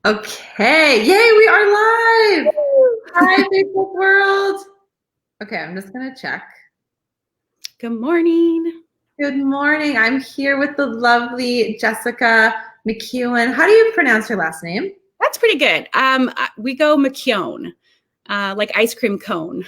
Okay, yay, we are live. Hi, Facebook world. Okay, I'm just gonna check. Good morning. Good morning. I'm here with the lovely Jessica McKeown. How do you pronounce your last name? That's pretty good. We go McKeown, like ice cream cone.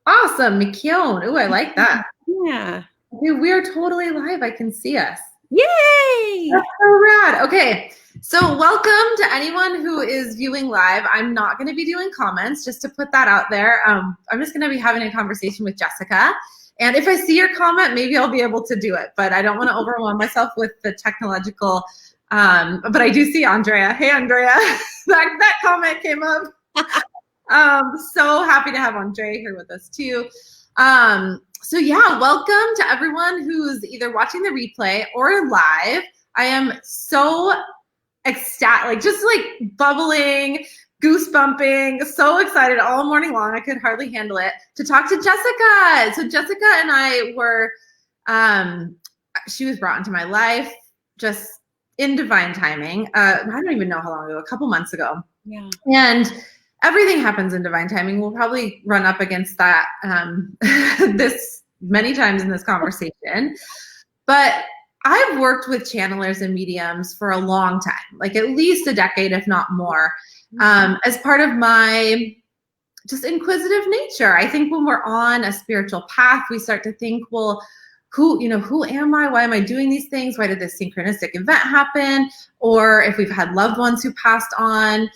Awesome, McKeown. Oh, I like that. Yeah. Okay, we are totally live. I can see us. Yay! That's so rad. Okay, so welcome to anyone who is viewing live. I'm not going to be doing comments, just to put that out there. I'm just going to be having a conversation with Jessica. And if I see your comment, maybe I'll be able to do it. But I don't want to overwhelm myself with the technological. But I do see Andrea. Hey, Andrea. that comment came up. So happy to have Andrea here with us too. So yeah, welcome to everyone who's either watching the replay or live. I am so ecstatic, just like bubbling, goosebumping, so excited all morning long. I could hardly handle it to talk to Jessica. So Jessica and I were, she was brought into my life just in divine timing. I don't even know how long ago, a couple months ago. Yeah. And everything happens in divine timing. We'll probably run up against that this many times in this conversation. But I've worked with channelers and mediums for a long time, like at least a decade, if not more, as part of my just inquisitive nature. I think when we're on a spiritual path, we start to think, well, who am I? Why am I doing these things? Why did this synchronistic event happen? Or if we've had loved ones who passed on,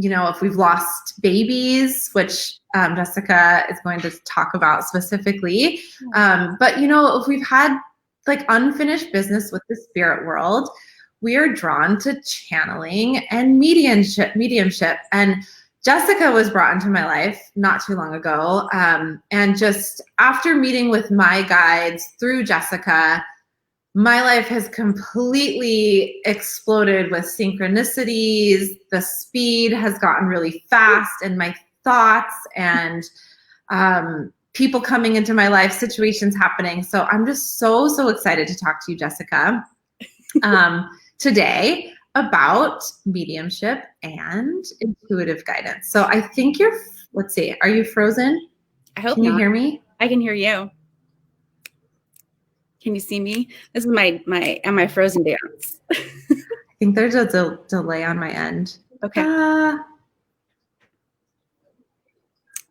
if we've lost babies, which Jessica is going to talk about specifically. But, if we've had like unfinished business with the spirit world, we are drawn to channeling and mediumship. And Jessica was brought into my life not too long ago. And just after meeting with my guides through Jessica, my life has completely exploded with synchronicities. The speed has gotten really fast in my thoughts and people coming into my life, situations happening. So I'm just so excited to talk to you, Jessica, today about mediumship and intuitive guidance. So I think let's see, are you frozen? I hope Can you hear me? I can hear you. Can you see me? This is my frozen dance. I think there's a delay on my end. Okay.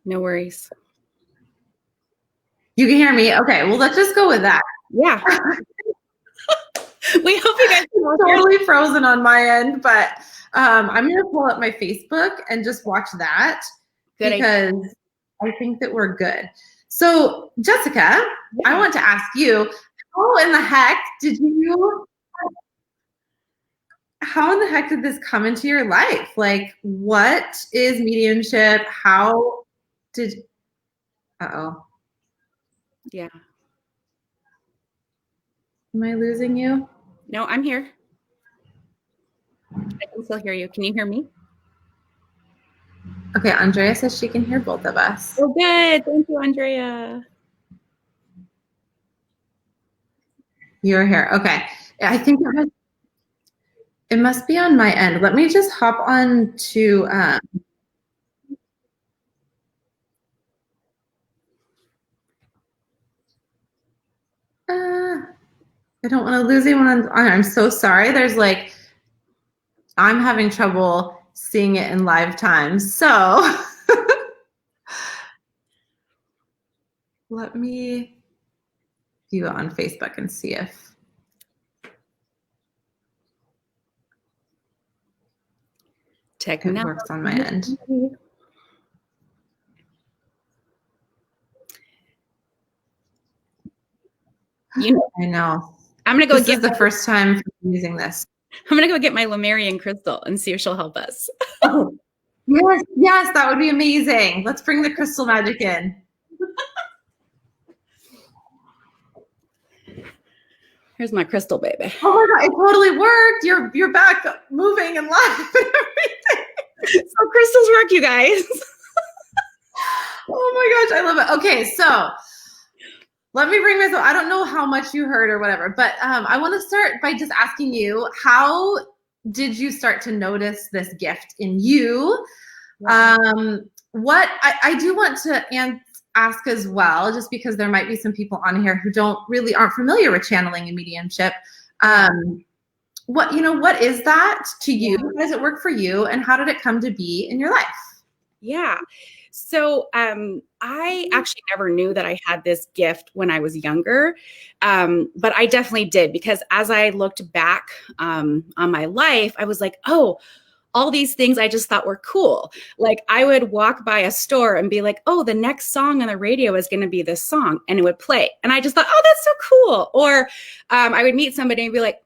No worries. You can hear me? Okay, well, let's just go with that. Yeah. We hope you guys are totally frozen on my end, but I'm going to pull up my Facebook and just watch that because I think that we're good. So, Jessica, I want to ask you, how in the heck did this come into your life? Like, what is mediumship? Yeah. Am I losing you? No, I'm here. I can still hear you. Can you hear me? Okay, Andrea says she can hear both of us. Oh, good. Thank you, Andrea. You're here. Okay. I think it must be on my end. Let me just hop on to I don't want to lose anyone. I'm so sorry. I'm having trouble seeing it in live time. So let me view it on Facebook and see if it works on my end. I know. I'm going to go This is the first time using this. I'm going to go get my Lemurian crystal and see if she'll help us. Oh, yes, that would be amazing. Let's bring the crystal magic in. Here's my crystal, baby. Oh my God, it totally worked. You're back moving and live and everything. So crystals work, you guys. Oh my gosh, I love it. Okay, so let me bring myself. I don't know how much you heard or whatever, but I want to start by just asking you, how did you start to notice this gift in you? Yeah. What I do want to ask as well, just because there might be some people on here who aren't familiar with channeling and mediumship. What is that to you? How does it work for you? And how did it come to be in your life? Yeah. So I actually never knew that I had this gift when I was younger, but I definitely did, because as I looked back on my life, I was like, oh, all these things I just thought were cool. Like I would walk by a store and be like, oh, the next song on the radio is going to be this song, and it would play. And I just thought, oh, that's so cool. Or I would meet somebody and be like,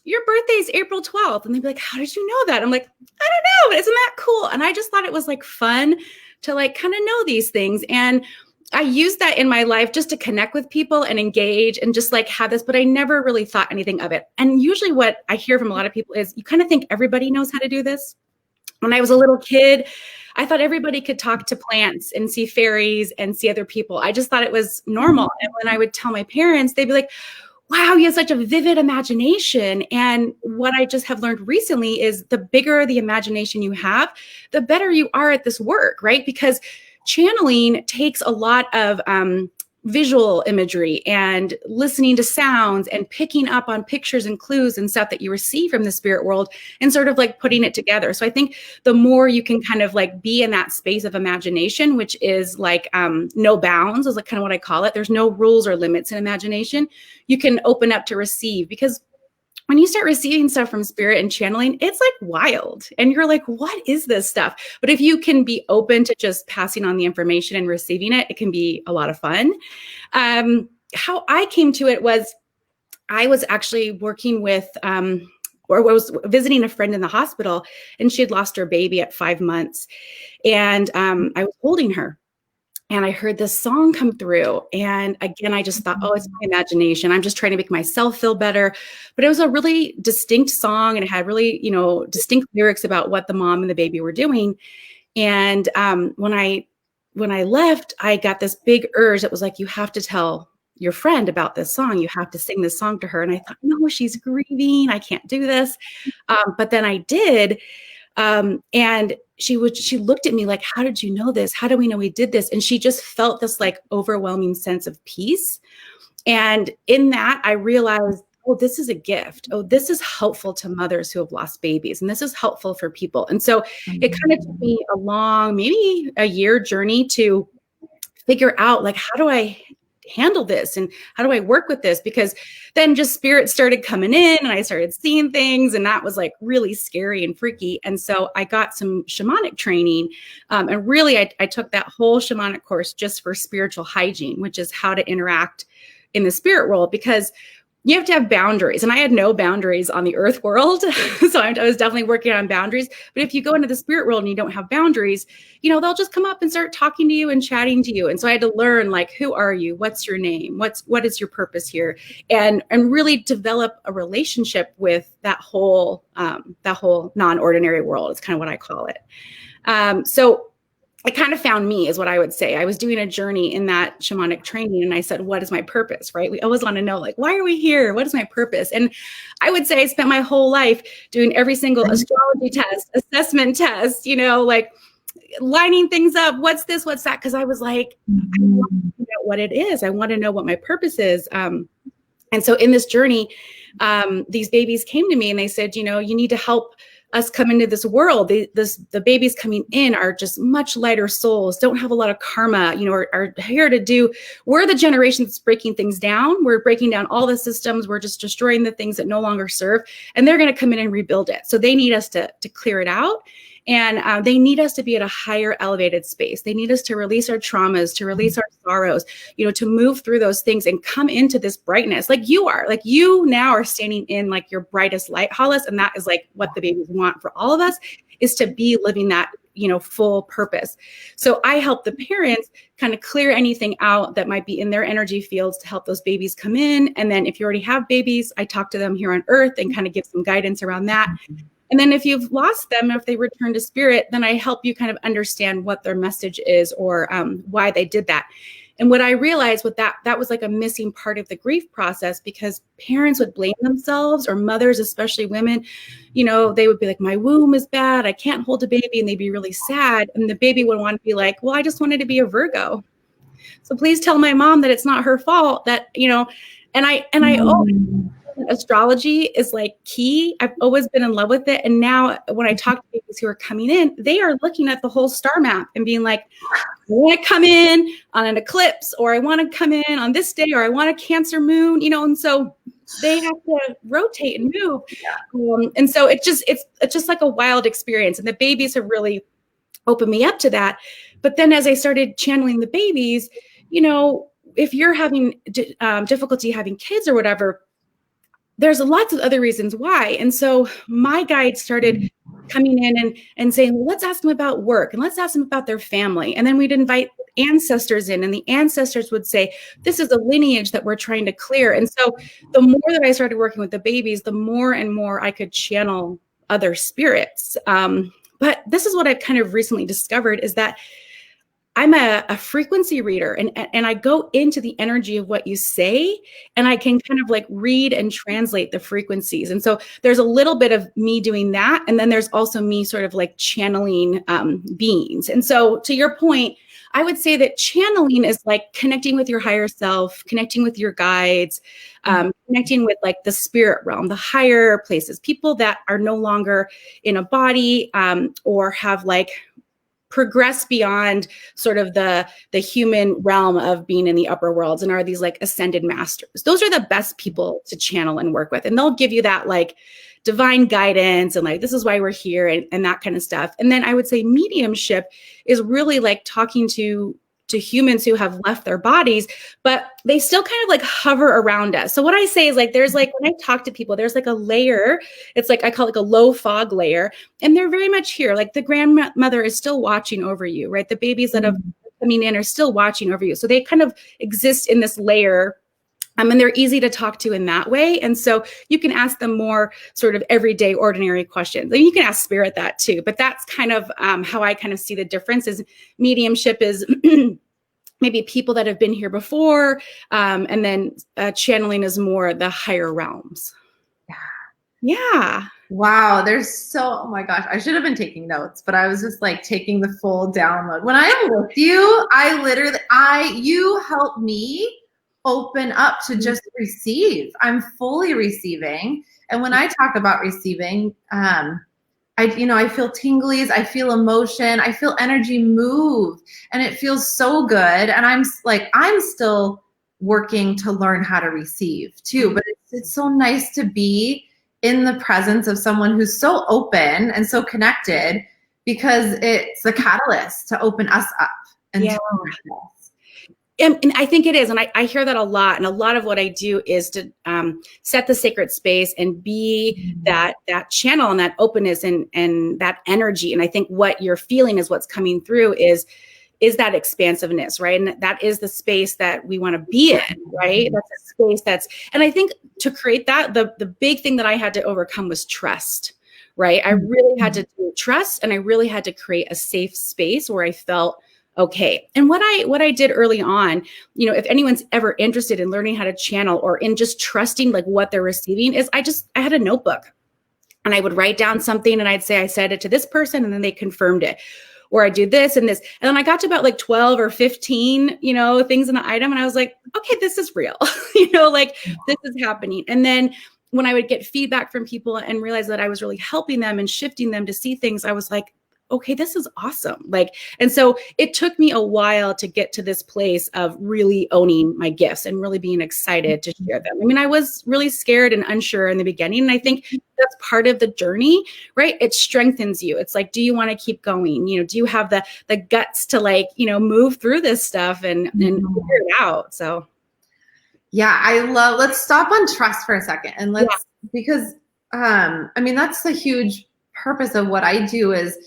your birthday's April 12th. And they'd be like, how did you know that? I'm like, I don't know. Isn't that cool? And I just thought it was like fun to like kind of know these things. And I used that in my life just to connect with people and engage and just like have this, but I never really thought anything of it. And usually what I hear from a lot of people is you kind of think everybody knows how to do this. When I was a little kid, I thought everybody could talk to plants and see fairies and see other people. I just thought it was normal. And when I would tell my parents, they'd be like, wow, you have such a vivid imagination. And what I just have learned recently is the bigger the imagination you have, the better you are at this work, right? Because channeling takes a lot of visual imagery and listening to sounds and picking up on pictures and clues and stuff that you receive from the spirit world and sort of like putting it together. So I think the more you can kind of like be in that space of imagination, which is like no bounds, is like kind of what I call it. There's no rules or limits in imagination. You can open up to receive, because when you start receiving stuff from spirit and channeling, it's like wild. And you're like, what is this stuff? But if you can be open to just passing on the information and receiving it, it can be a lot of fun. How I came to it was I was actually working with, or was visiting a friend in the hospital, and she had lost her baby at 5 months. And I was holding her. And I heard this song come through. And again, I just thought, oh, it's my imagination. I'm just trying to make myself feel better. But it was a really distinct song, and it had really, distinct lyrics about what the mom and the baby were doing. And when I left, I got this big urge that was like, you have to tell your friend about this song. You have to sing this song to her. And I thought, no, she's grieving. I can't do this. But then I did. And she looked at me like, how did you know this? How do we know we did this? And she just felt this like overwhelming sense of peace. And in that, I realized, oh, this is a gift. Oh, this is helpful to mothers who have lost babies. And this is helpful for people. And so it kind of took me a long, maybe a year journey to figure out like, how do I handle this and how do I work with this? Because then just spirit started coming in and I started seeing things, and that was like really scary and freaky. And so I got some shamanic training, and really I took that whole shamanic course just for spiritual hygiene, which is how to interact in the spirit world, because you have to have boundaries. And I had no boundaries on the earth world. So I was definitely working on boundaries. But if you go into the spirit world and you don't have boundaries, they'll just come up and start talking to you and chatting to you. And so I had to learn, like, who are you? What's your name? What is your purpose here? And really develop a relationship with that whole non-ordinary world. It's kind of what I call it. So it kind of found me, is what I would say. I was doing a journey in that shamanic training, and I said, what is my purpose, right? We always want to know, like, why are we here? What is my purpose? And I would say I spent my whole life doing every single astrology test, assessment test, like lining things up. What's this? What's that? Because I was like, I want to know what it is. I want to know what my purpose is. And so in this journey, these babies came to me and they said, you need to help us come into this world. The babies coming in are just much lighter souls, don't have a lot of karma, are here to do. We're the generation that's breaking things down. We're breaking down all the systems. We're just destroying the things that no longer serve. And they're going to come in and rebuild it. So they need us to clear it out. And they need us to be at a higher elevated space. They need us to release our traumas, to release our sorrows, to move through those things and come into this brightness like you are. Like you now are standing in like your brightest light, Hollis. And that is like what the babies want for all of us, is to be living that, full purpose. So I help the parents kind of clear anything out that might be in their energy fields to help those babies come in. And then if you already have babies, I talk to them here on earth and kind of give some guidance around that. And then if you've lost them, if they return to spirit, then I help you kind of understand what their message is or why they did that. And what I realized with that was like a missing part of the grief process, because parents would blame themselves, or mothers, especially women, they would be like, my womb is bad, I can't hold a baby, and they'd be really sad. And the baby would want to be like, well, I just wanted to be a Virgo. So please tell my mom that it's not her fault, that, and I always, astrology is like key. I've always been in love with it. And now when I talk to babies who are coming in, they are looking at the whole star map and being like, I want to come in on an eclipse, or I want to come in on this day, or I want a Cancer moon, and so they have to rotate and move. And so it's just like a wild experience. And the babies have really opened me up to that. But then as I started channeling the babies, if you're having difficulty having kids or whatever, there's lots of other reasons why. And so my guides started coming in and saying, well, let's ask them about work, and let's ask them about their family. And then we'd invite ancestors in, and the ancestors would say, this is a lineage that we're trying to clear. And so the more that I started working with the babies, the more and more I could channel other spirits. But this is what I've kind of recently discovered, is that I'm a frequency reader, and I go into the energy of what you say, and I can kind of like read and translate the frequencies. And so there's a little bit of me doing that. And then there's also me sort of like channeling beings. And so to your point, I would say that channeling is like connecting with your higher self, connecting with your guides, connecting with like the spirit realm, the higher places, people that are no longer in a body, or have like progress beyond sort of the human realm of being in the upper worlds, and are these like ascended masters. Those are the best people to channel and work with. And they'll give you that like divine guidance and like, this is why we're here, and that kind of stuff. And then I would say mediumship is really like talking to humans who have left their bodies, but they still kind of like hover around us. So what I say is like, there's like, when I talk to people, there's like a layer, it's like, I call it like a low fog layer. And they're very much here. Like the grandmother is still watching over you, right? The babies that have coming in are still watching over you. So they kind of exist in this layer. And they're easy to talk to in that way. And so you can ask them more sort of everyday, ordinary questions. And you can ask spirit that too. But that's kind of how I kind of see the difference. Is mediumship is maybe people that have been here before. And then channeling is more the higher realms. Yeah. Wow. Oh my gosh, I should have been taking notes, but I was just like taking the full download. When I am with you, you help me open up to just receive. I'm fully receiving. And when I talk about receiving, I feel tinglies, I feel emotion, I feel energy move, and it feels so good. And I'm still working to learn how to receive too, but it's so nice to be in the presence of someone who's so open and so connected, because it's the catalyst to open us up. And And I think it is. And I hear that a lot. And a lot of what I do is to set the sacred space and be that channel and that openness and that energy. And I think what you're feeling is what's coming through is that expansiveness, right? And that is the space that we want to be in, right? That's a space and I think to create that, the big thing that I had to overcome was trust, right? I really had to do trust, and I really had to create a safe space where I felt okay. And what I did early on, if anyone's ever interested in learning how to channel or in just trusting like what they're receiving, is I had a notebook, and I would write down something, and I'd say, I said it to this person, and then they confirmed it. Or I do this and this. And then I got to about like 12 or 15, things in the item. And I was like, okay, this is real, this is happening. And then when I would get feedback from people and realize that I was really helping them and shifting them to see things, I was like, okay, this is awesome. And so it took me a while to get to this place of really owning my gifts and really being excited to share them. I mean, I was really scared and unsure in the beginning. And I think that's part of the journey, right? It strengthens you. It's like, do you want to keep going? Do you have the guts to move through this stuff and figure it out? So. Yeah, let's stop on trust for a second. And because that's the huge purpose of what I do is,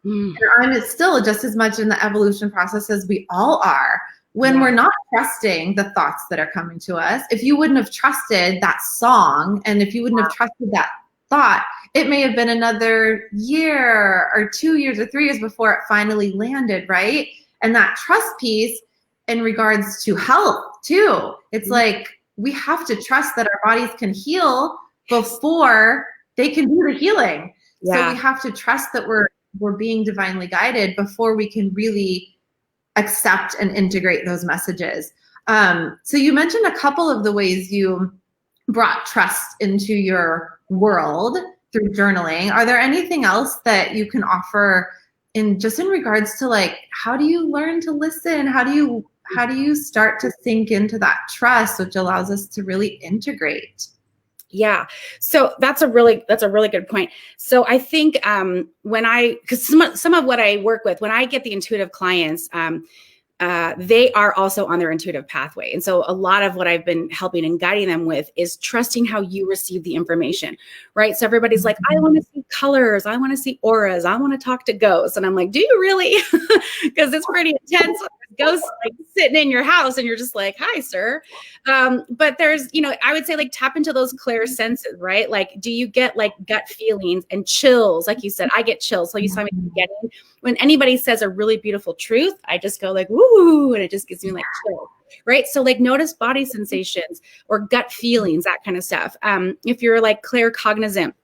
and I'm still just as much in the evolution process as we all are. When we're not trusting the thoughts that are coming to us, if you wouldn't have trusted that song, and if you wouldn't have trusted that thought, it may have been another year or 2 years or 3 years before it finally landed, right? And that trust piece, in regards to health too. It's like, we have to trust that our bodies can heal before they can do the healing. So we have to trust that we're being divinely guided before we can really accept and integrate those messages. So you mentioned a couple of the ways you brought trust into your world through journaling. Are there anything else that you can offer in regards to like, how do you learn to listen? How do you start to sink into that trust, which allows us to really integrate? Yeah. So that's a really good point. So I think because some of what I work with, when I get the intuitive clients, they are also on their intuitive pathway. And so a lot of what I've been helping and guiding them with is trusting how you receive the information, right? So everybody's like, I want to see colors. I want to see auras. I want to talk to ghosts. And I'm like, do you really? Because it's pretty intense. Ghosts like sitting in your house and you're just like, hi, sir. But there's, I would say like tap into those clear senses, right? Like, do you get like gut feelings and chills? Like you said, I get chills. So you saw me getting, when anybody says a really beautiful truth, I just go like, woo, and it just gives me like chills. Right. So like notice body sensations or gut feelings, that kind of stuff. If you're like claircognizant,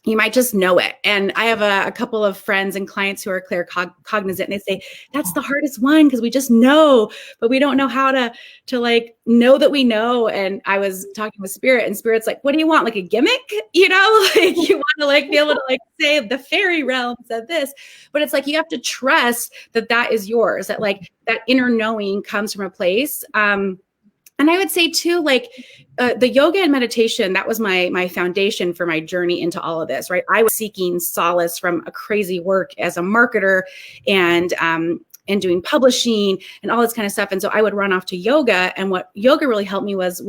you might just know it. And I have a couple of friends and clients who are claircognizant, and they say that's the hardest one because we just know, but we don't know how to like know that we know. And I was talking with Spirit, and Spirit's like, what do you want? Like a gimmick? Like you want to like be able to like say the fairy realm said this, but it's like, you have to trust that is yours, that like that inner knowing comes from a place. And I would say too, like the yoga and meditation, that was my foundation for my journey into all of this, right? I was seeking solace from a crazy work as a marketer and doing publishing and all this kind of stuff. And so I would run off to yoga. And what yoga really helped me was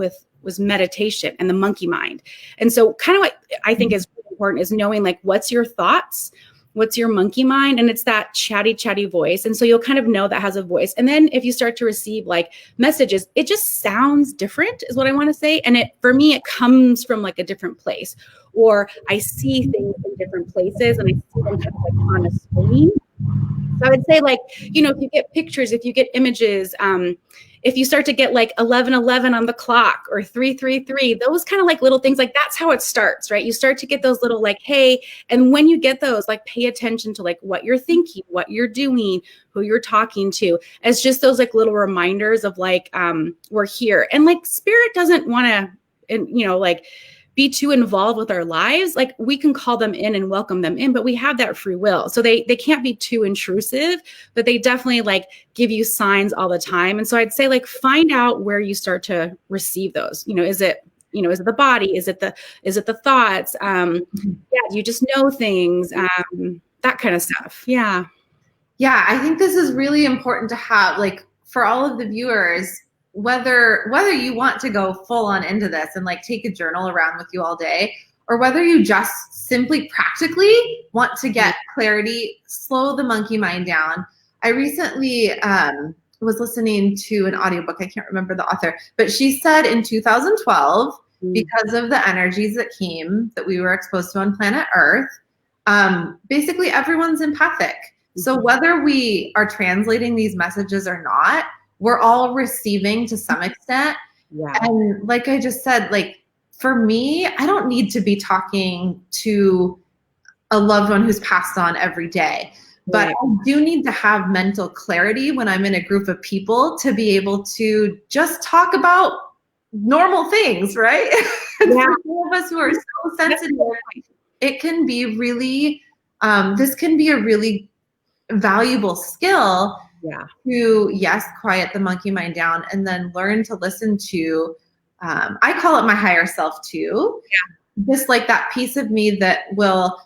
meditation and the monkey mind. And so kind of what I think is really important is knowing like, what's your thoughts? What's your monkey mind? And it's that chatty voice. And so you'll kind of know that has a voice. And then if you start to receive like messages, it just sounds different is what I want to say. And for me, it comes from like a different place, or I see things in different places and I see them kind of like on a screen. So I would say like, if you get pictures, if you get images, if you start to get like 11:11 on the clock or 3:33, those kind of like little things, like that's how it starts, right? You start to get those little like, hey, and when you get those, like pay attention to like what you're thinking, what you're doing, who you're talking to. It's just those like little reminders of like, we're here. And like Spirit doesn't want to, like be too involved with our lives. Like we can call them in and welcome them in, but we have that free will. So they can't be too intrusive, but they definitely like give you signs all the time. And so I'd say like, find out where you start to receive those, is it the body? Is it the thoughts? You just know things, that kind of stuff. Yeah. Yeah. I think this is really important to have, like, for all of the viewers, whether you want to go full on into this and like take a journal around with you all day, or whether you just simply practically want to get clarity, slow the monkey mind down. I recently was listening to an audiobook. I can't remember the author, but she said in 2012, because of the energies that we were exposed to on planet Earth, basically everyone's empathic. So whether we are translating these messages or not, we're all receiving to some extent. Yeah. And like I just said, like for me, I don't need to be talking to a loved one who's passed on every day, but I do need to have mental clarity when I'm in a group of people to be able to just talk about normal things, right? And for some of us who are so sensitive, it can be really, this can be a really valuable skill to, yes, quiet the monkey mind down and then learn to listen to, I call it my higher self too. Yeah. Just like that piece of me that will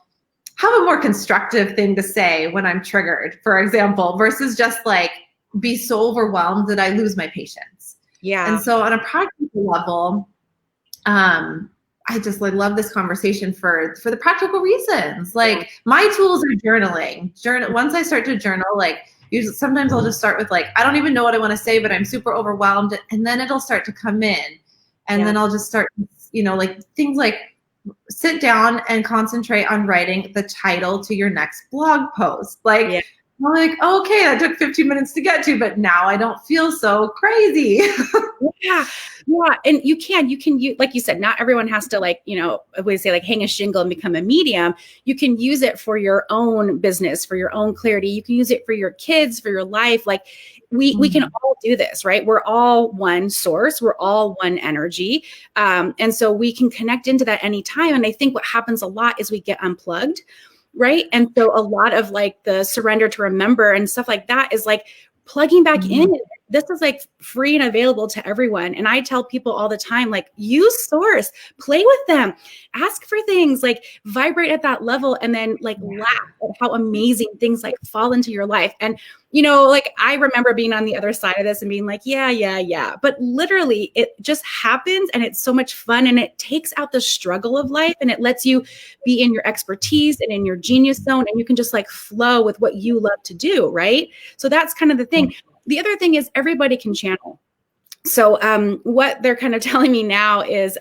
have a more constructive thing to say when I'm triggered, for example, versus just like be so overwhelmed that I lose my patience. Yeah. And so on a practical level, I just like love this conversation for the practical reasons. Like my tools are journaling. Once I start to journal, like usually sometimes I'll just start with like, I don't even know what I want to say, but I'm super overwhelmed. And then it'll start to come in. And then I'll just start, like things like sit down and concentrate on writing the title to your next blog post. Like I'm like, oh, okay, that took 15 minutes to get to, but now I don't feel so crazy. Yeah. Yeah. And you can, like you said, not everyone has to like, we say like hang a shingle and become a medium. You can use it for your own business, for your own clarity. You can use it for your kids, for your life. Like we can all do this, right? We're all one source. We're all one energy. And so we can connect into that anytime. And I think what happens a lot is we get unplugged. Right. And so a lot of like the surrender to remember and stuff like that is like plugging back in. This is like free and available to everyone. And I tell people all the time, like use source, play with them, ask for things, like vibrate at that level, and then like laugh at how amazing things like fall into your life. And, like I remember being on the other side of this and being like, yeah. But literally it just happens and it's so much fun and it takes out the struggle of life and it lets you be in your expertise and in your genius zone. And you can just like flow with what you love to do. Right. So that's kind of the thing. The other thing is everybody can channel. So what they're kind of telling me now is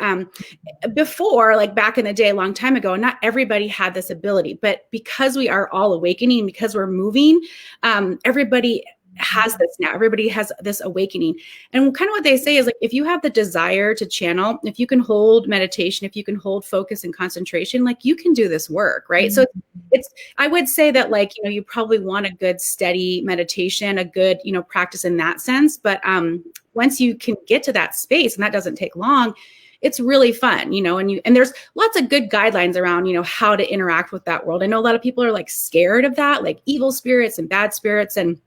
before, like back in the day, a long time ago, not everybody had this ability, but because we are all awakening, because we're moving, everybody has this now. Everybody has this awakening. And kind of what they say is like, if you have the desire to channel, if you can hold meditation, if you can hold focus and concentration, like you can do this work, right? So I would say that like, you probably want a good steady meditation, a good, practice in that sense. But once you can get to that space, and that doesn't take long, it's really fun, and there's lots of good guidelines around, how to interact with that world. I know a lot of people are like scared of that, like evil spirits and bad spirits, and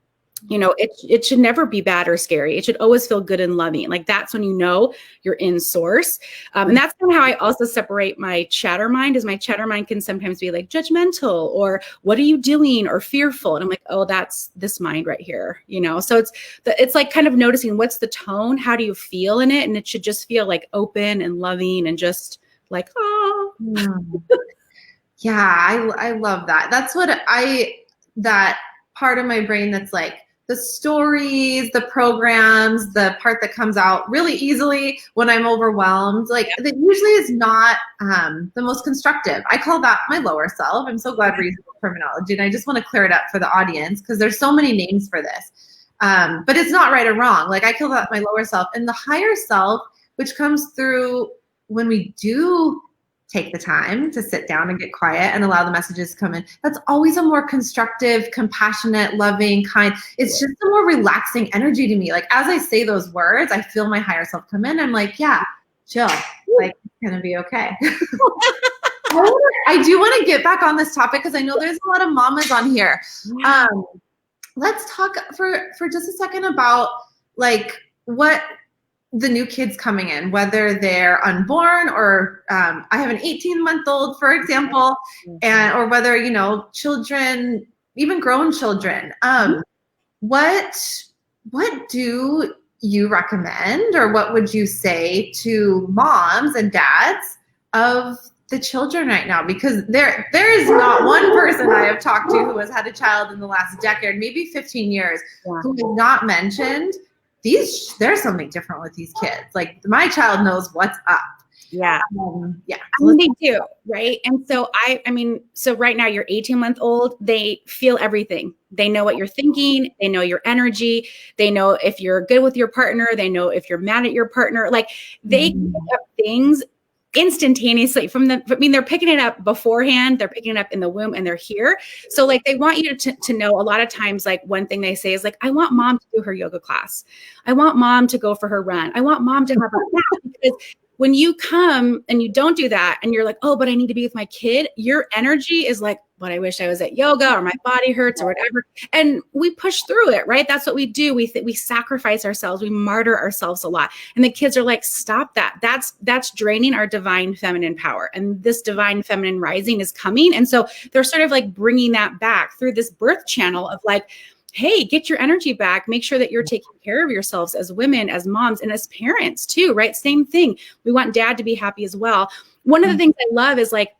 it should never be bad or scary. It should always feel good and loving. Like that's when you're in source. And that's kind of how I also separate my chatter mind, is my chatter mind can sometimes be like judgmental or what are you doing or fearful. And I'm like, oh, that's this mind right here. So it's like kind of noticing what's the tone, how do you feel in it? And it should just feel like open and loving and just like, oh. Yeah, I love that. That's what that part of my brain that's like, the stories, the programs, the part that comes out really easily when I'm overwhelmed, like that usually is not the most constructive. I call that my lower self. I'm so glad we're using terminology, and I just want to clear it up for the audience because there's so many names for this. But it's not right or wrong. Like I call that my lower self, and the higher self, which comes through when we do take the time to sit down and get quiet and allow the messages to come in. That's always a more constructive, compassionate, loving, kind. It's just a more relaxing energy to me. Like as I say those words, I feel my higher self come in. I'm like, yeah, chill. Like it's gonna be okay. I do want to get back on this topic because I know there's a lot of mamas on here. Let's talk for just a second about like what the new kids coming in, whether they're unborn or I have an 18-month-old, for example, and or whether, children, even grown children. What do you recommend, or what would you say to moms and dads of the children right now? Because there is not one person I have talked to who has had a child in the last decade, maybe 15 years, who has not mentioned there's something different with these kids. Like my child knows what's up. Yeah. They do. Right. And so so right now your 18-month-old, they feel everything. They know what you're thinking. They know your energy. They know if you're good with your partner. They know if you're mad at your partner. Like they pick up things instantaneously they're picking it up beforehand, they're picking it up in the womb, and they're here. So like they want you to know, a lot of times, like one thing they say is like, I want mom to do her yoga class. I want mom to go for her run. I want mom to have her nap. Because when you come and you don't do that and you're like, oh, but I need to be with my kid, your energy is like, but I wish I was at yoga, or my body hurts or whatever. And we push through it, right? That's what we do. We sacrifice ourselves. We martyr ourselves a lot. And the kids are like, stop that. That's draining our divine feminine power. And this divine feminine rising is coming. And so they're sort of like bringing that back through this birth channel of like, hey, get your energy back. Make sure that you're taking care of yourselves as women, as moms, and as parents too, right? Same thing. We want dad to be happy as well. One of the things I love is like,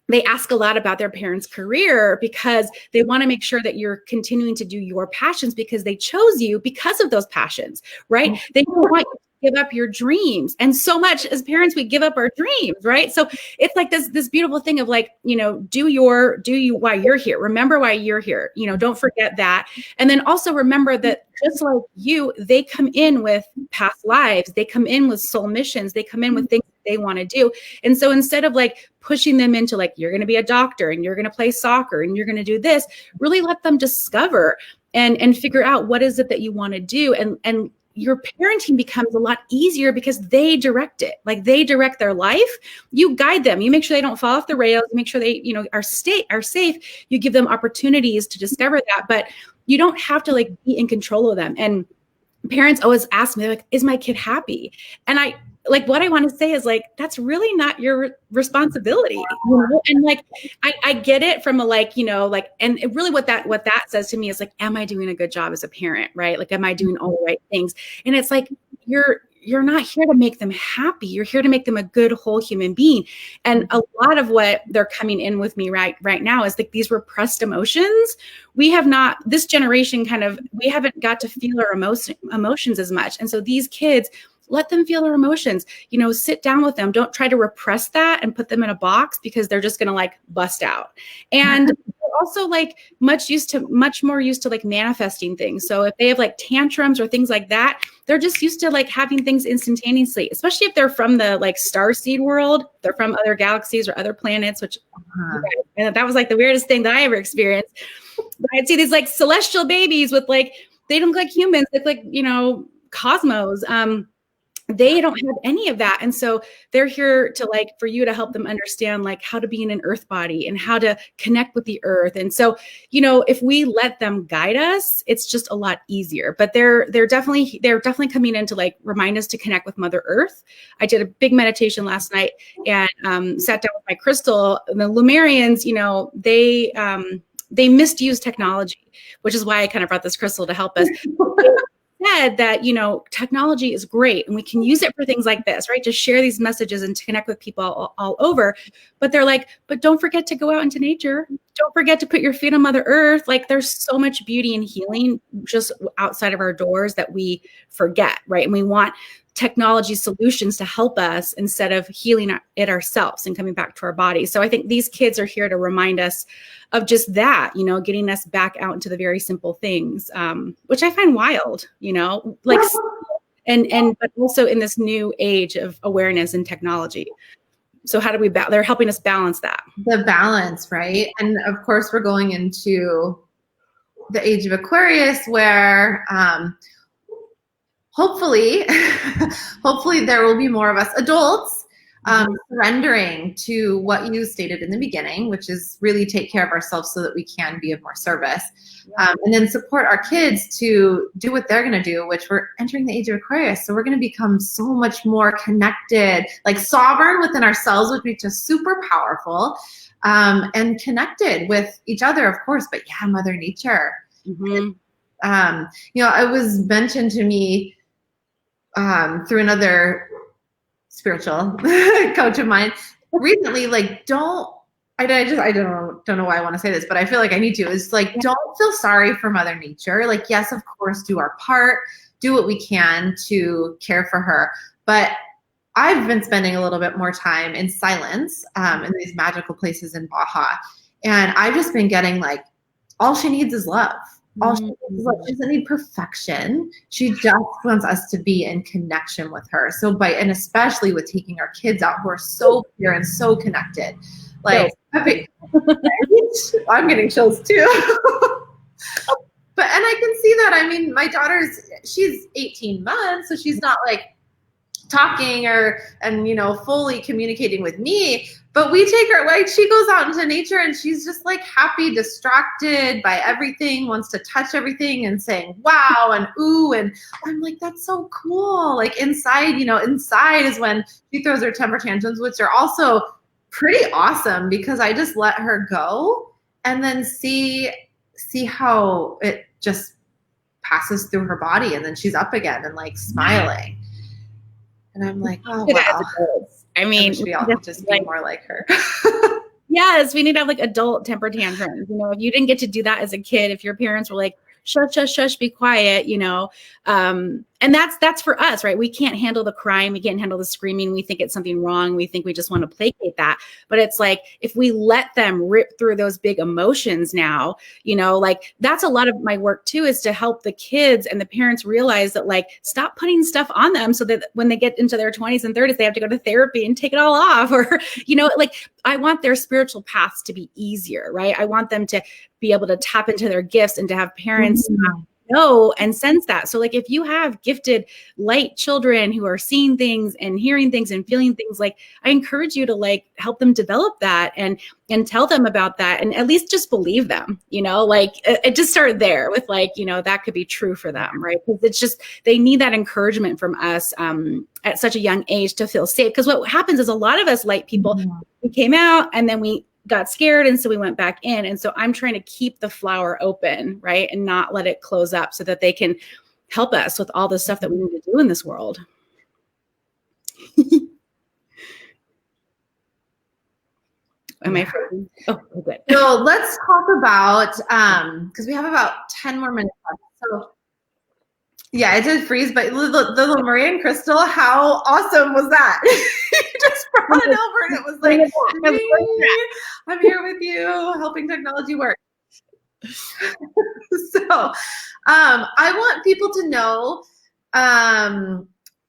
they ask a lot about their parents' career because they want to make sure that you're continuing to do your passions because they chose you because of those passions, right? They don't want you to give up your dreams. And so much as parents, we give up our dreams, right? So it's like this beautiful thing of like, why you're here. Remember why you're here. Don't forget that. And then also remember that just like you, they come in with past lives. They come in with soul missions. They come in with things they want to do. And so instead of like pushing them into like, you're going to be a doctor and you're going to play soccer and you're going to do this, really let them discover and figure out what is it that you want to do. And your parenting becomes a lot easier because they direct it. Like they direct their life. You guide them. You make sure they don't fall off the rails. You make sure they, are safe. You give them opportunities to discover that, but you don't have to like be in control of them. And parents always ask me like, is my kid happy? And what I want to say is like, that's really not your responsibility. And like, I get it from a and it really what that says to me is like, am I doing a good job as a parent? Right? Like, am I doing all the right things? And it's like, you're not here to make them happy. You're here to make them a good, whole human being. And a lot of what they're coming in with me right now is like these repressed emotions. This generation we haven't got to feel our emotions as much. And so these kids, let them feel their emotions, sit down with them. Don't try to repress that and put them in a box because they're just going to like bust out. And they're also like much more used to like manifesting things. So if they have like tantrums or things like that, they're just used to like having things instantaneously, especially if they're from the like starseed world, they're from other galaxies or other planets, which and that was like the weirdest thing that I ever experienced. But I'd see these like celestial babies with like, they don't look like humans. It's like, cosmos. They don't have any of that. And so they're here to like, for you to help them understand like how to be in an earth body and how to connect with the earth. And so, if we let them guide us, it's just a lot easier, but they're definitely coming in to like remind us to connect with Mother Earth. I did a big meditation last night and sat down with my crystal. And the Lumerians, they misuse technology, which is why I kind of brought this crystal to help us. Said that, technology is great and we can use it for things like this, right? To share these messages and to connect with people all over. But they're like, but don't forget to go out into nature. Don't forget to put your feet on Mother Earth. Like there's so much beauty and healing just outside of our doors that we forget, right? And we want technology solutions to help us instead of healing it ourselves and coming back to our bodies. So I think these kids are here to remind us of just that, getting us back out into the very simple things, which I find wild, but also in this new age of awareness and technology. So how do we, they're helping us balance that. The balance, right? And of course we're going into the age of Aquarius where, hopefully there will be more of us adults surrendering to what you stated in the beginning, which is really take care of ourselves so that we can be of more service. And then support our kids to do what they're going to do, which we're entering the age of Aquarius. So we're going to become so much more connected, like sovereign within ourselves, which makes us super powerful, and connected with each other, of course, but yeah, Mother Nature. It was mentioned to me through another spiritual coach of mine recently, like I don't know why I want to say this, but I feel like I need to, is like, don't feel sorry for Mother Nature. Like, yes, of course, do our part, do what we can to care for her. But I've been spending a little bit more time in silence in these magical places in Baja. And I've just been getting like, all she needs is love. All she needs is love. She doesn't need perfection. She just wants us to be in connection with her. So and especially with taking our kids out who are so pure and so connected. Like, I'm getting chills too. And I can see that. I mean, my she's 18 months, so she's not like talking and fully communicating with me. But we take her, like, she goes out into nature and she's just like happy, distracted by everything, wants to touch everything and saying wow and ooh. And I'm like, that's so cool. Like inside is when she throws her temper tantrums, which are also pretty awesome because I just let her go and then see how it just passes through her body and then she's up again and like smiling. And I'm like, oh wow. I mean, we all just be more like her. Yes, we need to have like adult temper tantrums. If you didn't get to do that as a kid, if your parents were like, shush, shush, shush, be quiet, And that's for us, right? We can't handle the crying. We can't handle the screaming. We think it's something wrong. We think we just want to placate that. But it's like, if we let them rip through those big emotions now, like that's a lot of my work too, is to help the kids and the parents realize that, like, stop putting stuff on them so that when they get into their 20s and 30s, they have to go to therapy and take it all off. Or, like, I want their spiritual paths to be easier, right? I want them to be able to tap into their gifts and to have parents know and sense that. So like, if you have gifted light children who are seeing things and hearing things and feeling things, like, I encourage you to like help them develop that and tell them about that, and at least just believe them, like it just started there with like, that could be true for them, right? Because it's just, they need that encouragement from us at such a young age to feel safe. Because what happens is, a lot of us light people, we came out and then we got scared, and so we went back in. And so I'm trying to keep the flower open, right, and not let it close up, so that they can help us with all the stuff that we need to do in this world. Am I frozen? Oh, good. So let's talk about, because we have about 10 more minutes left. So yeah, it did freeze, but the little Maria and Crystal, how awesome was that? You just brought it over and it was like, hey, I'm here with you, helping technology work. So I want people to know,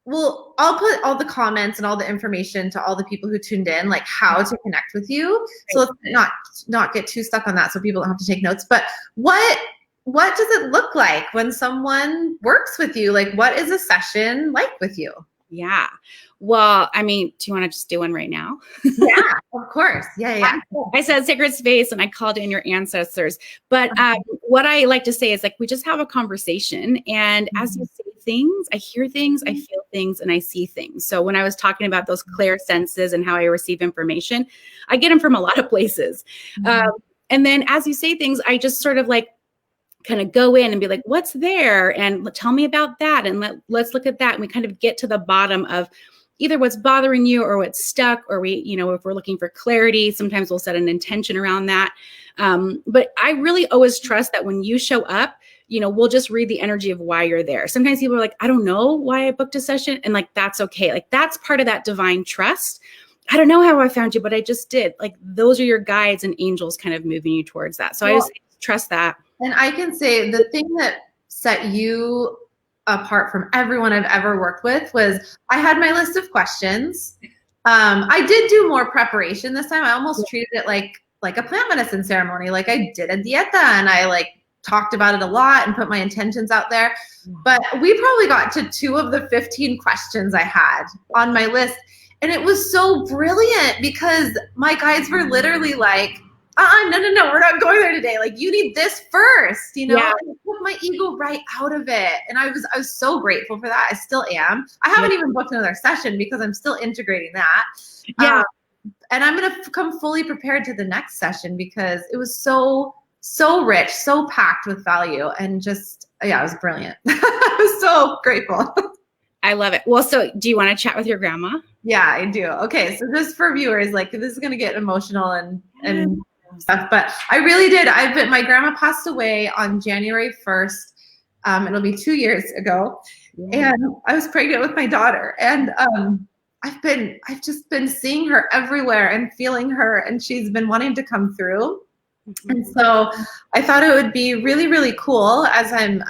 well, I'll put all the comments and all the information to all the people who tuned in, like how to connect with you. So let's not get too stuck on that, so people don't have to take notes. But what does it look like when someone works with you? Like, what is a session like with you? Yeah. Well, I mean, do you want to just do one right now? Yeah, of course. Yeah. I said sacred space and I called in your ancestors. But what I like to say is, like, we just have a conversation. And as you say things, I hear things, I feel things, and I see things. So when I was talking about those clear senses and how I receive information, I get them from a lot of places. And then as you say things, I just sort of like kind of go in and be like, what's there? And tell me about that. And let's look at that. And we kind of get to the bottom of either what's bothering you or what's stuck, or we, if we're looking for clarity, sometimes we'll set an intention around that. But I really always trust that when you show up, we'll just read the energy of why you're there. Sometimes people are like, I don't know why I booked a session. And like, that's okay. Like, that's part of that divine trust. I don't know how I found you, but I just did. Like, those are your guides and angels kind of moving you towards that. So I just trust that. And I can say the thing that set you apart from everyone I've ever worked with was, I had my list of questions. I did do more preparation this time. I almost treated it like a plant medicine ceremony. Like, I did a dieta and I like talked about it a lot and put my intentions out there. But we probably got to 2 of the 15 questions I had on my list. And it was so brilliant, because my guides were literally like, no, we're not going there today. Like, you need this first, Yeah. And it took my ego right out of it. And I was so grateful for that. I still am. I haven't even booked another session because I'm still integrating that. Yeah. And I'm going to come fully prepared to the next session, because it was so rich, so packed with value, and just, it was brilliant. I was so grateful. I love it. Well, so do you want to chat with your grandma? Yeah, I do. Okay. So just for viewers, like, this is going to get emotional and stuff, but I really did. My grandma passed away on January 1st. It'll be 2 years ago. Yeah. And I was pregnant with my daughter, and I've just been seeing her everywhere and feeling her, and she's been wanting to come through. And so I thought it would be really, really cool, as I'm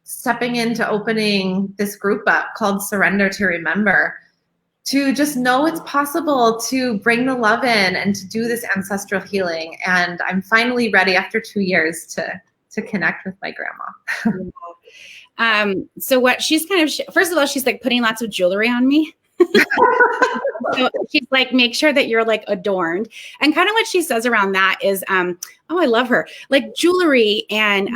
stepping into opening this group up called Surrender to Remember, to just know it's possible to bring the love in and to do this ancestral healing. And I'm finally ready after 2 years to connect with my grandma. So what she's kind of, first of all, she's like putting lots of jewelry on me. So she's like, make sure that you're like adorned. And kind of what she says around that is, I love her, like jewelry and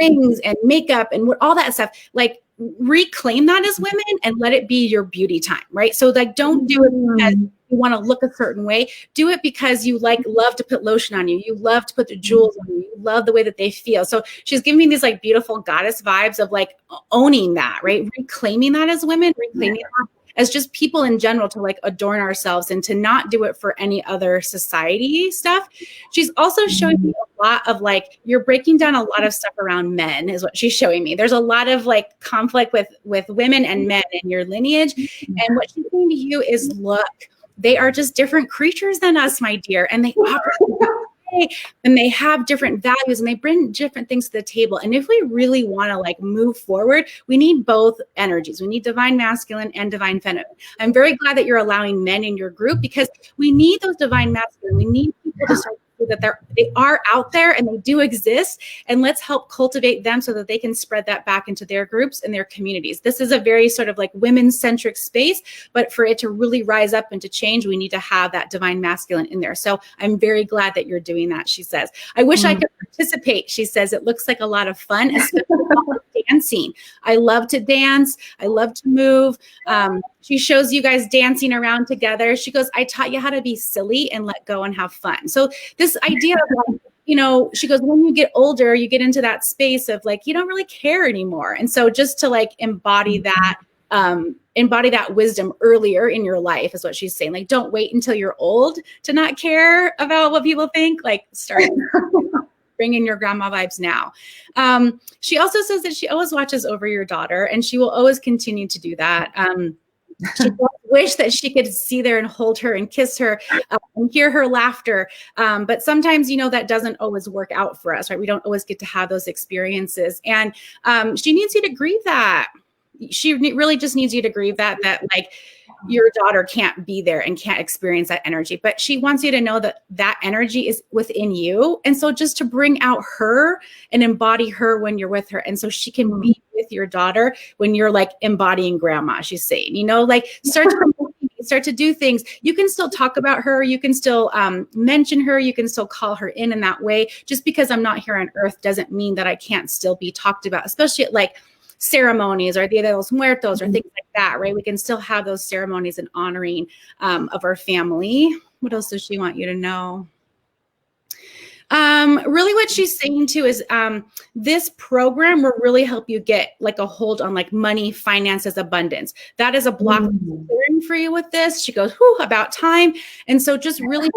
rings and makeup and all that stuff, like reclaim that as women and let it be your beauty time, right? So like, don't do it because you want to look a certain way. Do it because you like love to put lotion on you. You love to put the jewels on you. You love the way that they feel. So she's giving me these like beautiful goddess vibes of like owning that, right? Reclaiming that as women, reclaiming that. as just people in general to like adorn ourselves and to not do it for any other society stuff. She's also showing me a lot of like, you're breaking down a lot of stuff around men is what she's showing me. There's a lot of like conflict with women and men in your lineage. And what she's saying to you is, look, they are just different creatures than us, my dear. And they operate and they have different values and they bring different things to the table. And if we really want to like move forward, we need both energies. We need divine masculine and divine feminine. I'm very glad that you're allowing men in your group, because we need those divine masculine. We need people to start to see that they are out there and they do exist. And let's help cultivate them so that they can spread that back into their groups and their communities. This is a very sort of like women-centric space, but for it to really rise up and to change, we need to have that divine masculine in there. So I'm very glad that you're doing that, she says. I wish I could participate. She says, it looks like a lot of fun, especially dancing. I love to dance. I love to move. She shows you guys dancing around together. She goes, I taught you how to be silly and let go and have fun. So this idea of like, you know, she goes, when you get older, you get into that space of like, you don't really care anymore. And so just to like embody that wisdom earlier in your life is what she's saying. Like, don't wait until you're old to not care about what people think. Like, start bring in your grandma vibes now. She also says that she always watches over your daughter, and she will always continue to do that. She wish that she could see there and hold her and kiss her and hear her laughter. But sometimes, you know, that doesn't always work out for us, right? We don't always get to have those experiences. And she needs you to grieve that. She really just needs you to grieve that like your daughter can't be there and can't experience that energy, but she wants you to know that that energy is within you. And so just to bring out her and embody her when you're with her. And so she can be with your daughter when you're like embodying grandma, she's saying, you know, like start to do things. You can still talk about her. You can still mention her. You can still call her in that way. Just because I'm not here on earth doesn't mean that I can't still be talked about, especially at like ceremonies or Dia de los Muertos or things like that, right? We can still have those ceremonies and honoring of our family. What else does she want you to know? Really what she's saying too is this program will really help you get like a hold on like money, finances, abundance. That is a block clearing for you with this. She goes, whew, about time. And so just really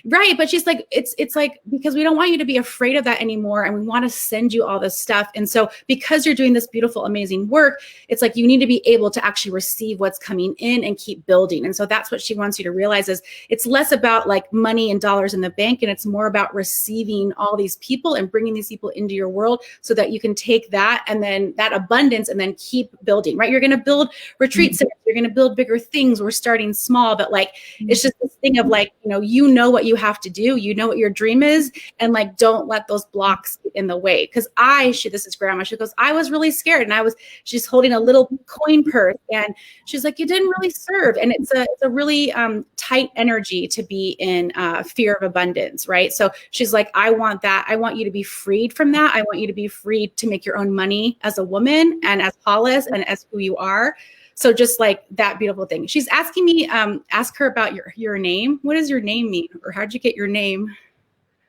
right. But she's like, it's like, because we don't want you to be afraid of that anymore. And we want to send you all this stuff. And so because you're doing this beautiful, amazing work, it's like, you need to be able to actually receive what's coming in and keep building. And so that's what she wants you to realize is it's less about like money and dollars in the bank. And it's more about receiving all these people and bringing these people into your world so that you can take that and then that abundance and then keep building, right? You're going to build retreat centers. You're going to build bigger things. We're starting small, but like, it's just this thing of like, you know what you have to do, you know what your dream is. And like, don't let those blocks get in the way. Cause this is grandma. She goes, I was really scared. And she's holding a little coin purse and she's like, you didn't really serve. And it's a really tight energy to be in fear of abundance. Right. So she's like, I want that. I want you to be freed from that. I want you to be free to make your own money as a woman and as Hollis and as who you are. So just like that beautiful thing. She's asking me, ask her about your name. What does your name mean? Or how'd you get your name?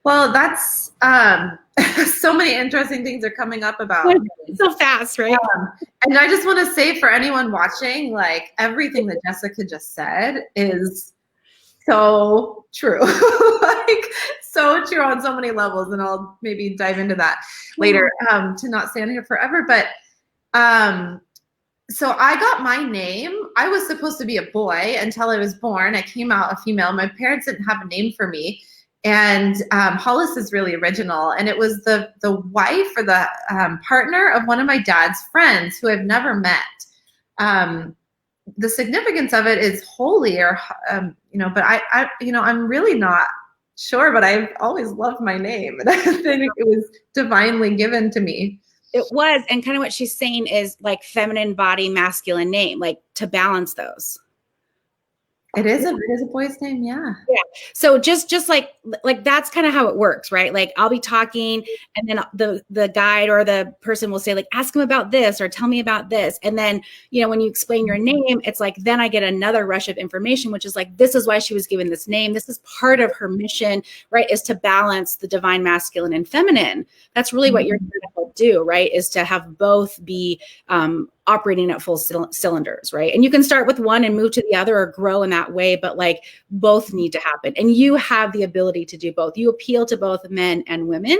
Well, that's so many interesting things are coming up about so fast, right? And I just want to say for anyone watching, like everything that Jessica just said is so true. Like so true on so many levels. And I'll maybe dive into that later to not stand here forever. But so I got my name. I was supposed to be a boy until I was born. I came out a female. My parents didn't have a name for me. And Hollis is really original. And it was the wife or the partner of one of my dad's friends who I've never met. The significance of it is holy but I'm really not sure, but I've always loved my name. And I think it was divinely given to me. It was. And kind of what she's saying is like feminine body, masculine name, like to balance those. It is a boy's name. Yeah. Yeah. So just like that's kind of how it works, right? Like I'll be talking and then the guide or the person will say like, ask him about this or tell me about this. And then, when you explain your name, it's like, then I get another rush of information, which is like, this is why she was given this name. This is part of her mission, right? Is to balance the divine masculine and feminine. That's really what you're here to help both do, right, is to have both be operating at full cylinders, right? And you can start with one and move to the other or grow in that way, but like both need to happen. And you have the ability to do both. You appeal to both men and women,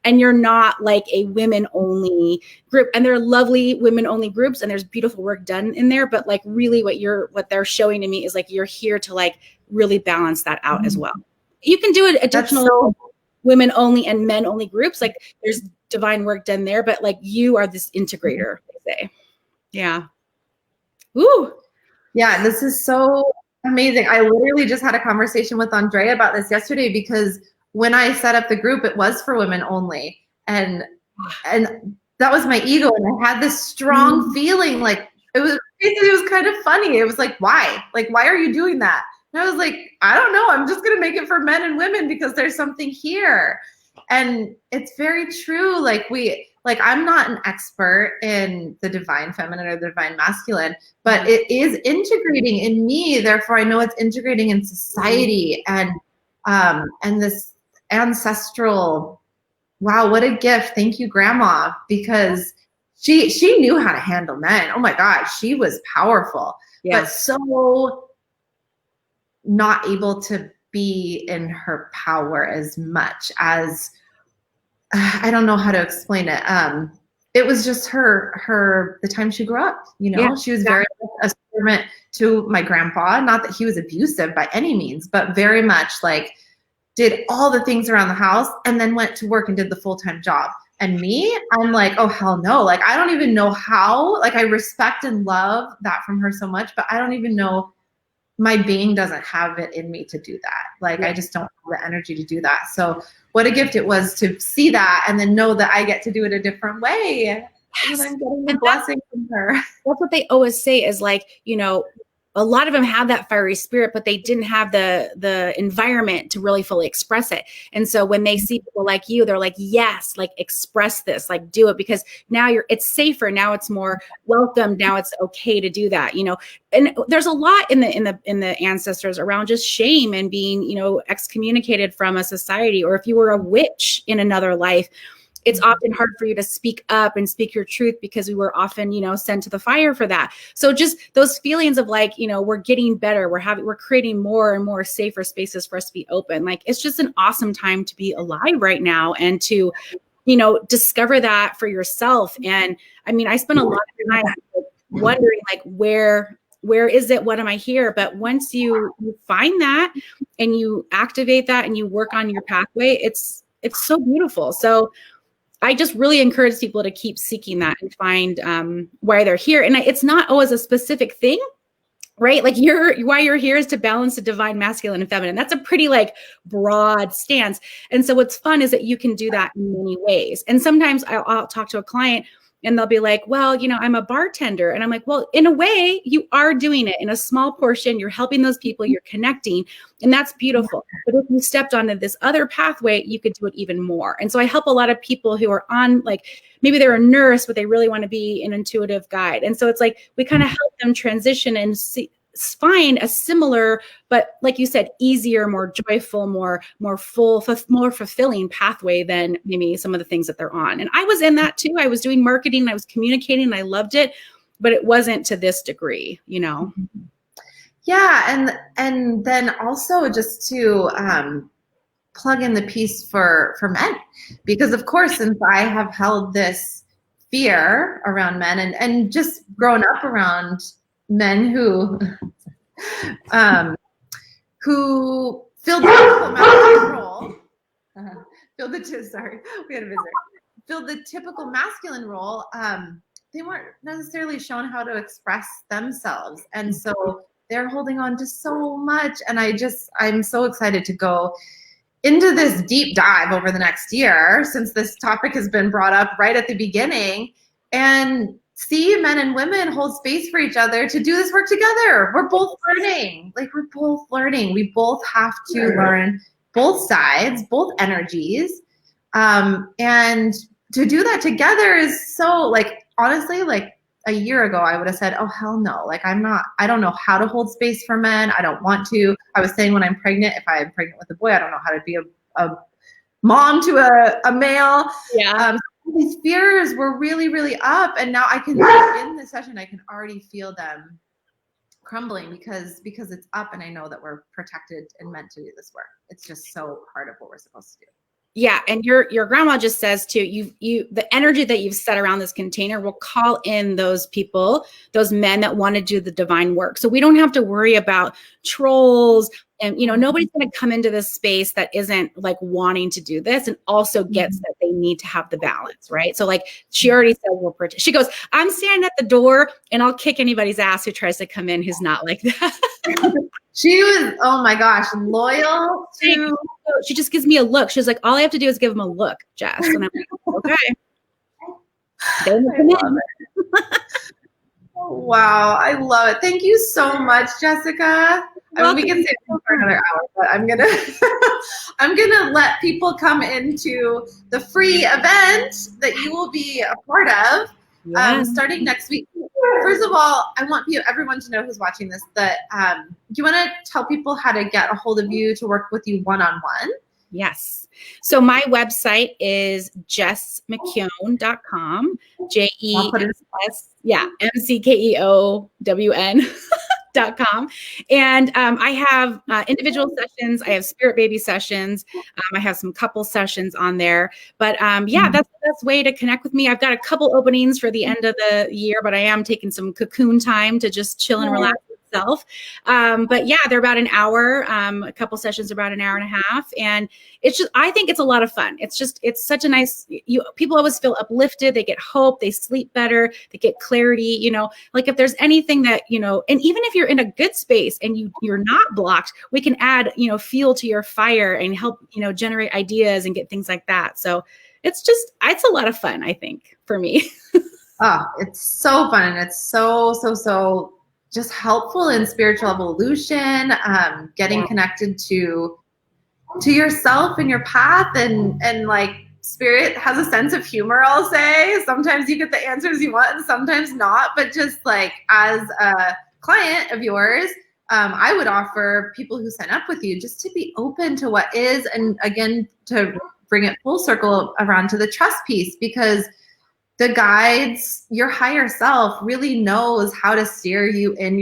and you're not like a women only group. And they're lovely women only groups, and there's beautiful work done in there. But like really what they're showing to me is like, you're here to like really balance that out as well. You can do additional women only and men only groups. Like there's divine work done there, but like you are this integrator, they say. Yeah. Ooh. Yeah, this is so amazing. I literally just had a conversation with Andrea about this yesterday, because when I set up the group, it was for women only. And that was my ego. And I had this strong feeling, like it was kind of funny. It was like, why? Like, why are you doing that? And I was like, I don't know. I'm just going to make it for men and women because there's something here. And it's very true. Like I'm not an expert in the divine feminine or the divine masculine, but it is integrating in me. Therefore, I know it's integrating in society and this ancestral. Wow, what a gift! Thank you, Grandma, because she knew how to handle men. Oh my God, she was powerful, but so not able to be in her power as much as. I don't know how to explain it. It was just the time she grew up, she was very a servant to my grandpa. Not that he was abusive by any means, but very much like did all the things around the house and then went to work and did the full-time job. And me, I'm like, oh, hell no. Like, I don't even know how. Like, I respect and love that from her so much, but I don't even know. My being doesn't have it in me to do that. Like, I just don't have the energy to do that. So what a gift it was to see that and then know that I get to do it a different way. And I'm getting the blessing from her. That's what they always say is like, a lot of them have that fiery spirit, but they didn't have the environment to really fully express it. And so when they see people like you, they're like, yes, like express this, like do it, because now it's safer. Now it's more welcome. Now it's okay to do that, and there's a lot in the ancestors around just shame and being, excommunicated from a society, or if you were a witch in another life, it's often hard for you to speak up and speak your truth because we were often, sent to the fire for that. So just those feelings of like, we're getting better. We're creating more and more safer spaces for us to be open. Like, it's just an awesome time to be alive right now and to, discover that for yourself. And I mean, I spent a lot of time wondering like, where is it? What am I here? But once you find that and you activate that and you work on your pathway, it's so beautiful. So I just really encourage people to keep seeking that and find why they're here. And it's not always a specific thing, right? Like why you're here is to balance the divine masculine and feminine. That's a pretty like broad stance. And so what's fun is that you can do that in many ways. And sometimes I'll talk to a client and they'll be like, well, I'm a bartender. And I'm like, well, in a way you are doing it in a small portion. You're helping those people, you're connecting, and that's beautiful. But if you stepped onto this other pathway, you could do it even more. And so I help a lot of people who are on, like, maybe they're a nurse, but they really want to be an intuitive guide. And so it's like, we kind of help them transition and find a similar, but like you said, easier, more joyful, more full, more fulfilling pathway than maybe some of the things that they're on. And I was in that too. I was doing marketing, I was communicating, I loved it, but it wasn't to this degree, Yeah. And then also just to plug in the piece for men, because of course, since I have held this fear around men and just grown up around men who filled the typical masculine role. Filled the typical masculine role. They weren't necessarily shown how to express themselves, and so they're holding on to so much. And I'm so excited to go into this deep dive over the next year, since this topic has been brought up right at the beginning, and see men and women hold space for each other to do this work together. We're both learning. We both have to learn both sides, both energies. And to do that together is so, like, honestly, like a year ago, I would have said, oh, hell no. Like, I don't know how to hold space for men. I don't want to. I was saying when I'm pregnant, if I'm pregnant with a boy, I don't know how to be a mom to a male. Yeah. these fears were really, really up. And now I can, in the session, I can already feel them crumbling because it's up, and I know that we're protected and meant to do this work. It's just so part of what we're supposed to do. Yeah. And your grandma just says too, the energy that you've set around this container will call in those people, those men that want to do the divine work. So we don't have to worry about trolls, and, nobody's going to come into this space that isn't like wanting to do this and also gets that they need to have the balance. Right. So like she already said, she goes, I'm standing at the door and I'll kick anybody's ass who tries to come in who's not like that. She was, oh my gosh, loyal to. She just gives me a look. She's like, all I have to do is give him a look, Jess. And I'm like, okay. I love it. Wow, I love it. Thank you so much, Jessica. I mean, we can stay for another hour, but I'm gonna let people come into the free event that you will be a part of. Starting next week. First of all, I want everyone to know who's watching this that do you want to tell people how to get a hold of you to work with you one-on-one? Yes. So my website is jessmckeown.com. MCKEOWN.com. And I have individual sessions. I have spirit baby sessions. I have some couple sessions on there. But that's the best way to connect with me. I've got a couple openings for the end of the year, but I am taking some cocoon time to just chill and relax myself. But yeah, they're about an hour. A couple sessions are about an hour and a half. And it's just, I think it's a lot of fun. It's such a nice, people always feel uplifted. They get hope, they sleep better, they get clarity, like if there's anything that, and even if you're in a good space and you're not blocked, we can add, fuel to your fire and help, generate ideas and get things like that. So it's a lot of fun, I think, for me. Oh, it's so fun. And it's so just helpful in spiritual evolution, getting connected to yourself and your path, and like spirit has a sense of humor, I'll say. Sometimes you get the answers you want and sometimes not, but just like as a client of yours, I would offer people who sign up with you just to be open to what is, and again, to bring it full circle around to the trust piece, because the guides, your higher self really knows how to steer you in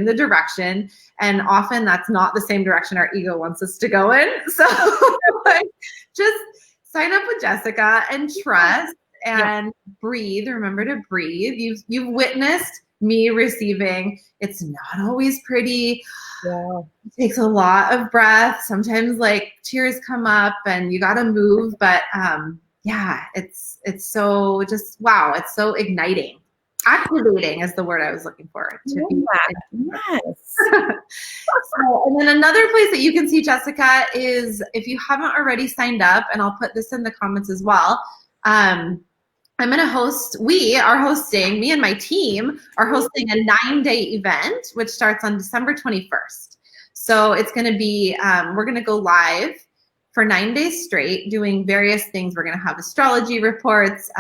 the direction. And often that's not the same direction our ego wants us to go in. So like, just sign up with Jessica and trust and breathe. Remember to breathe. You've witnessed me receiving. It's not always pretty. Yeah. It takes a lot of breath. Sometimes like tears come up and you got to move, but it's so just, wow. It's so igniting. Activating is the word I was looking for. Yes. So, and then another place that you can see Jessica is, if you haven't already signed up, and I'll put this in the comments as well. I'm going to host, me and my team are hosting a 9-day event, which starts on December 21st. So it's going to be, we're going to go live for 9 days straight doing various things. We're going to have astrology reports.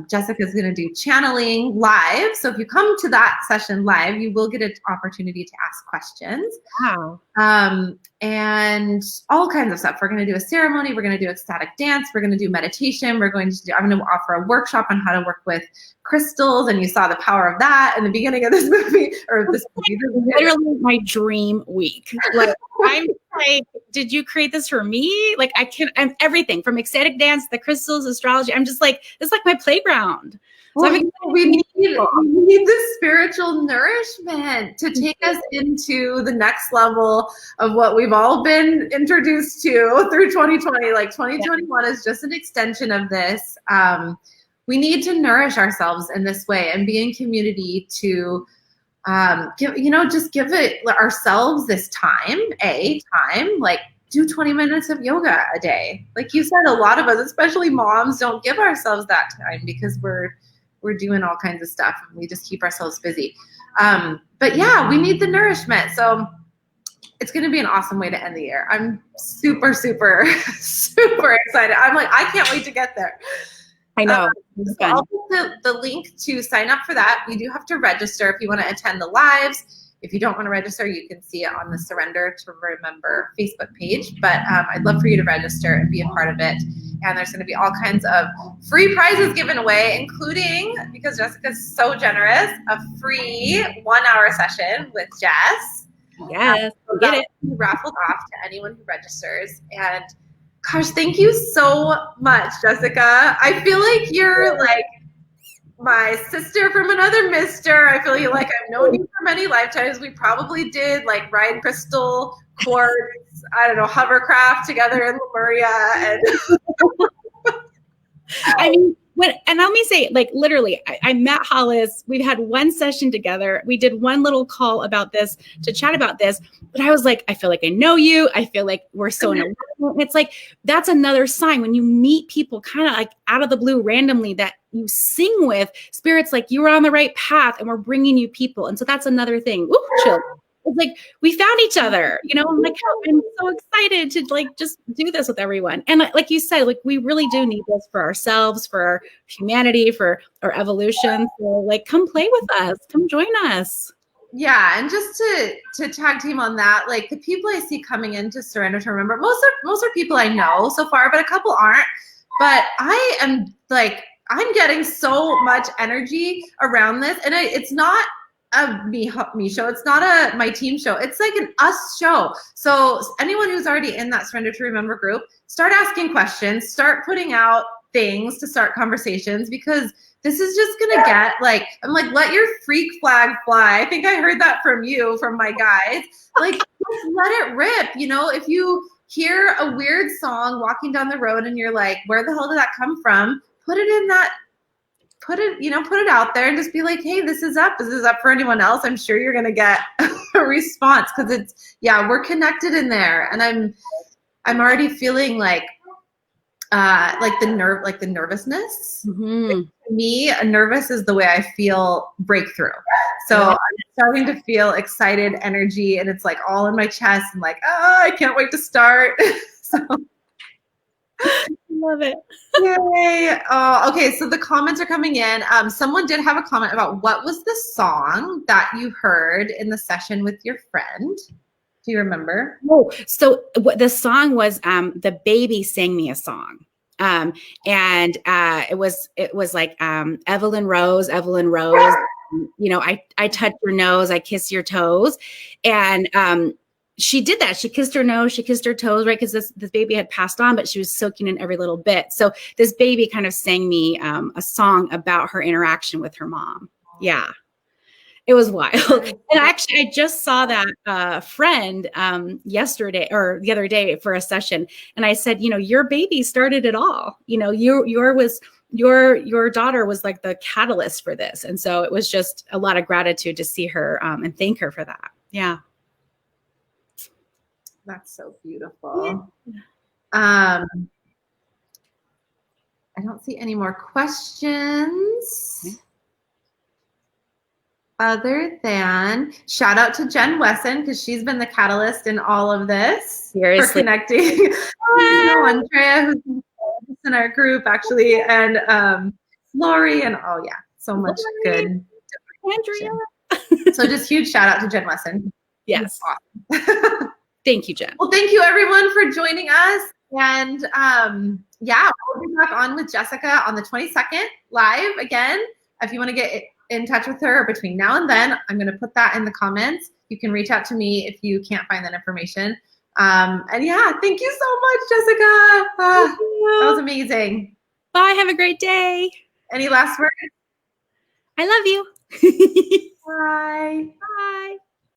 Jessica's going to do channeling live. So if you come to that session live, you will get an opportunity to ask questions. Wow. And all kinds of stuff. We're going to do a ceremony. We're going to do ecstatic dance. We're going to do meditation. I'm going to offer a workshop on how to work with crystals. And you saw the power of that in the beginning of this movie, or this movie. Literally my dream week. Like, I'm like, did you create this for me? Like, I'm everything from ecstatic dance, the crystals, astrology. I'm just like, it's like my playground. So we need the spiritual nourishment to take us into the next level of what we've all been introduced to through 2020. Like 2021 is just an extension of this. We need to nourish ourselves in this way and be in community to give it ourselves this time, like do 20 minutes of yoga a day. Like you said, a lot of us, especially moms, don't give ourselves that time because we're doing all kinds of stuff and we just keep ourselves busy. But yeah, we need the nourishment. So it's going to be an awesome way to end the year. I'm super, super, super excited. I'm like, I can't wait to get there. I know. So I'll put the link to sign up for that. You do have to register if you want to attend the lives. If you don't want to register, you can see it on the Surrender to Remember Facebook page. But I'd love for you to register and be a part of it. and there's going to be all kinds of free prizes given away, including, because Jessica's so generous, a free 1-hour session with Jess. Yes, get it. Raffled off to anyone who registers. And gosh, thank you so much, Jessica. I feel like you're like my sister from another mister. I feel like I've known you for many lifetimes. We probably did like ride crystal quartz, I don't know, hovercraft together in Lemuria. And I mean, and let me say, like, literally, I met Hollis. We've had one session together. We did one little call about this to chat about this. But I was like, I feel like I know you. I feel like we're so in a. It's like, that's another sign when you meet people kind of like out of the blue randomly that you sing with. Spirit's like, you were on the right path and we're bringing you people. And so that's another thing. Ooh, chill. It's like we found each other, you know. I'm like, I'm so excited to like just do this with everyone. And like you said, like we really do need this for ourselves, for our humanity, for our evolution. So like, come play with us, come join us. Yeah, and just to tag team on that, like the people I see coming in to Surrender to Remember, most are people I know so far, but a couple aren't. But I am like, I'm getting so much energy around this, and it's not a me show. It's not a my team show. It's like an us show. So anyone who's already in that Surrender to Remember group, start asking questions, start putting out things to start conversations, because this is just gonna get like, I'm like, let your freak flag fly. I think I heard that from you, from my guys. Like, just let it rip. You know, if you hear a weird song walking down the road and you're like, where the hell did that come from? Put it out there and just be like, hey, this is up for anyone else. I'm sure you're going to get a response, because we're connected in there. And I'm already feeling like the nervousness. Mm-hmm. To me, nervous is the way I feel breakthrough. So I'm starting to feel excited energy, and it's like all in my chest and like, I can't wait to start. So love it. Yay. Okay, so the comments are coming in. Someone did have a comment about what was the song that you heard in the session with your friend. Do you remember? Oh, so what the song was, the baby sang me a song. And it was like, Evelyn Rose, you know, I touch your nose, I kiss your toes. And, she did that. She kissed her nose, she kissed her toes, right? Because this baby had passed on, but she was soaking in every little bit. So this baby kind of sang me a song about her interaction with her mom. Yeah, it was wild. And actually, I just saw that friend yesterday or the other day for a session, and I said, you know, your baby started it all. You know, your daughter was like the catalyst for this, and so it was just a lot of gratitude to see her and thank her for that. Yeah. That's so beautiful. I don't see any more questions other than shout out to Jen Wesson, because she's been the catalyst in all of this. Seriously. For connecting. Andrea, who's in our group actually, and Lori, and so much good. Andrea. So just huge shout out to Jen Wesson. Yes. Awesome. Thank you, Jen. Well, thank you everyone for joining us. And we'll be back on with Jessica on the 22nd live again. If you want to get in touch with her between now and then, I'm going to put that in the comments. You can reach out to me if you can't find that information. Thank you so much, Jessica. That was amazing. Bye. Have a great day. Any last words? I love you. Bye. Bye.